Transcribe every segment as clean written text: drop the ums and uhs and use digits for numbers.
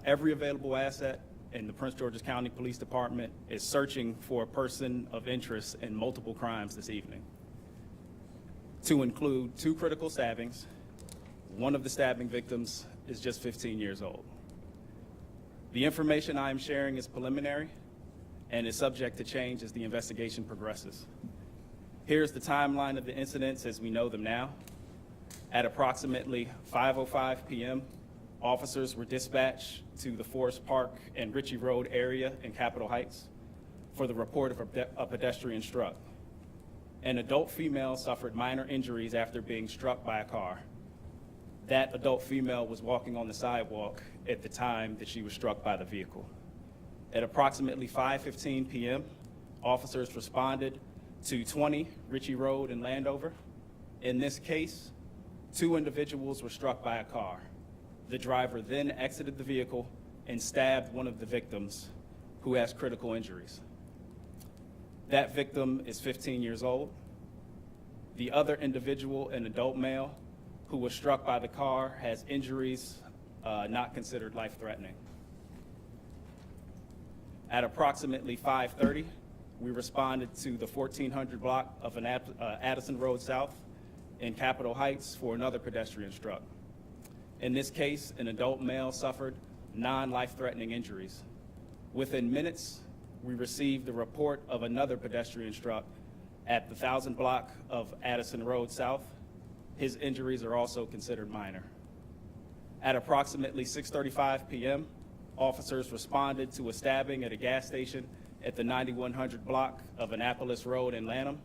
Every available asset in the Prince George's County Police Department is searching for a person of interest in multiple crimes this evening, to include 2 critical stabbings. One of the stabbing victims is just 15 years old. The information I am sharing is preliminary and is subject to change as the investigation progresses. Here's the timeline of the incidents as we know them now. At approximately 5:05 p.m., officers were dispatched to the Forest Park and Ritchie Road area in Capitol Heights for the report of a pedestrian struck. An adult female suffered minor injuries after being struck by a car. That adult female was walking on the sidewalk at the time that she was struck by the vehicle. At approximately 5:15 p.m., officers responded to 20 Ritchie Road in Landover. In this case, 2 individuals were struck by a car. The driver then exited the vehicle and stabbed one of the victims, who has critical injuries. That victim is 15 years old. The other individual, an adult male, who was struck by the car, has injuries not considered life-threatening. At approximately 5:30, we responded to the 1400 block of Addison Road South in Capitol Heights for another pedestrian struck. In this case, an adult male suffered non-life-threatening injuries. Within minutes, we received the report of another pedestrian struck at the 1000 block of Addison Road South. His injuries are also considered minor. At approximately 6:35 p.m., officers responded to a stabbing at a gas station at the 9100 block of Annapolis Road in Lanham.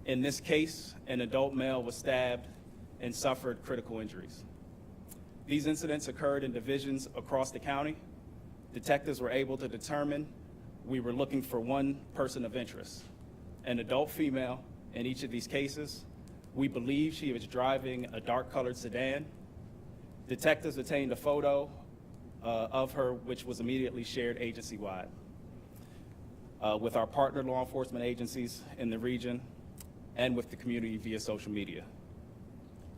In this case, an adult male was stabbed and suffered critical injuries. These incidents occurred in divisions across the county. Detectives were able to determine we were looking for one person of interest, an adult female in each of these cases. We believe she was driving a dark-colored sedan. Detectives obtained a photo of her, which was immediately shared agency-wide with our partner law enforcement agencies in the region and with the community via social media.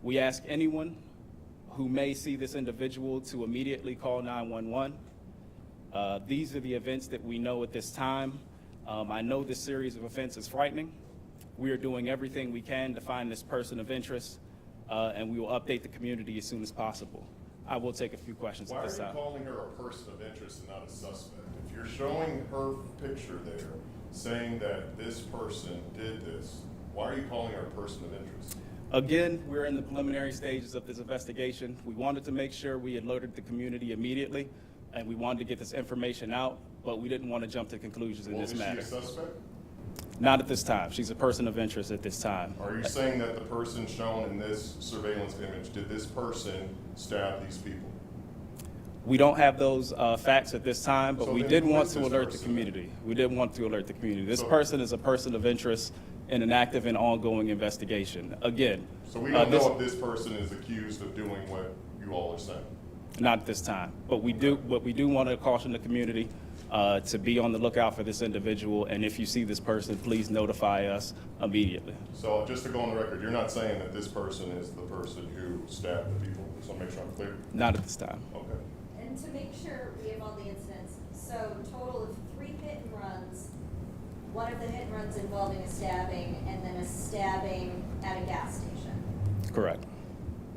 We ask anyone who may see this individual to immediately call 911. These are the events that we know at this time. I know this series of events is frightening. We are doing everything we can to find this person of interest, and we will update the community as soon as possible. I will take a few questions at this time. Why are you calling her a person of interest and not a suspect? If you're showing her picture there, saying that this person did this, why are you calling her a person of interest? Again, we're in the preliminary stages of this investigation. We wanted to make sure we alerted the community immediately, and we wanted to get this information out, but we didn't want to jump to conclusions in this matter. Is she a suspect? Not at this time. She's a person of interest at this time. Are you saying that the person shown in this surveillance image, did this person stab these people? We don't have those facts at this time, but So we then did who want is to this alert the person community. We did want to alert the community. This So- person is a person of interest in an active and ongoing investigation. Again, So we don't know if this person is accused of doing what you all are saying? not at this time, but we do want to caution the community to be on the lookout for this individual, and if you see this person, please notify us immediately. So just to go on the record, you're not saying that this person is the person who stabbed the people? Just want to make sure I'm clear. Not at this time. Okay. And to make sure we have all the incidents, so total of 3 hit and runs, one of the hit and runs involving a stabbing, and then a stabbing at a gas station. Correct.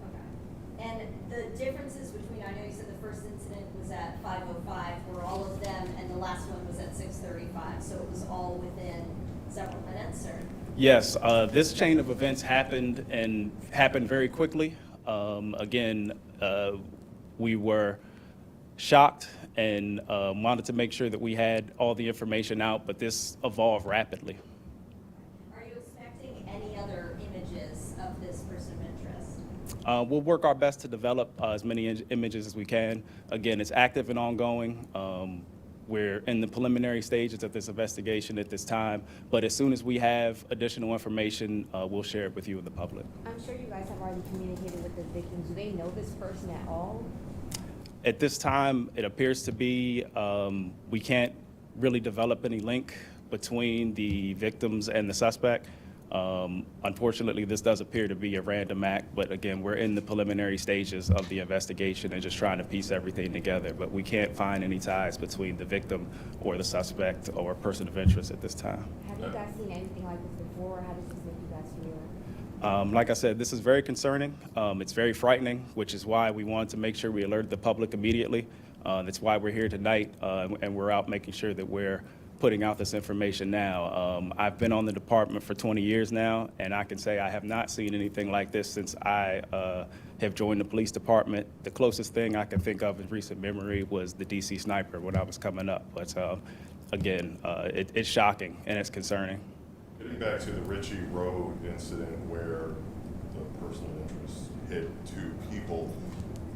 Okay. And the differences between, I know you said the first incident was at 5:05, were all of them, and the last one was at 6:35, so it was all within several minutes, or? Yes, this chain of events happened very quickly. Again, we were shocked and wanted to make sure that we had all the information out, but this evolved rapidly. Are you expecting any other images of this person of interest? We'll work our best to develop as many images as we can. Again, it's active and ongoing. We're in the preliminary stages of this investigation at this time, but as soon as we have additional information, we'll share it with you and the public. I'm sure you guys have already communicated with the victims. Do they know this person at all? At this time, it appears to be we can't really develop any link between the victims and the suspect. Unfortunately, this does appear to be a random act, but again, we're in the preliminary stages of the investigation and just trying to piece everything together. But we can't find any ties between the victim or the suspect or person of interest at this time. Have you guys seen anything like this before, or how does this make you guys feel? Like I said, this is very concerning. It's very frightening, which is why we wanted to make sure we alerted the public immediately. That's why we're here tonight, and we're out making sure that we're putting out this information now. I've been on the department for 20 years now, and I can say I have not seen anything like this since I have joined the police department. The closest thing I can think of in recent memory was the DC sniper when I was coming up. But again, it's shocking and it's concerning. Getting back to the Ritchie Road incident where the person of interest hit two people,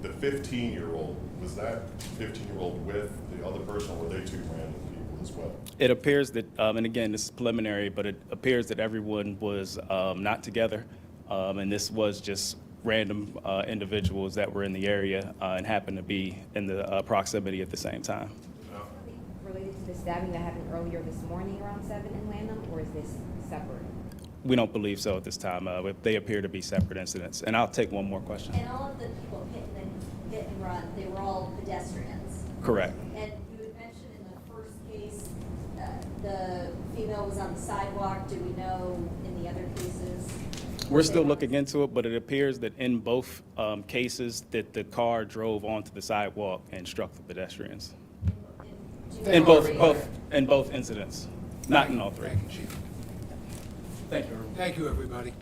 the 15-year-old, was that 15-year-old with the other person, or were they two random people as well? It appears that, and again, this is preliminary, but it appears that everyone was not together, and this was just random individuals that were in the area and happened to be in the proximity at the same time. Related to the stabbing that happened earlier this morning around 7 in Lanham, or is this separate? We don't believe so at this time. They appear to be separate incidents. And I'll take one more question. And all of the people hit and run, they were all pedestrians. Correct. And you had mentioned in the first case, the female was on the sidewalk. Do we know in the other cases? We're still looking into it, but it appears that in both cases that the car drove onto the sidewalk and struck the pedestrians. In both incidents, not in all three. Thank you, Chief. Thank you. Thank you, everybody.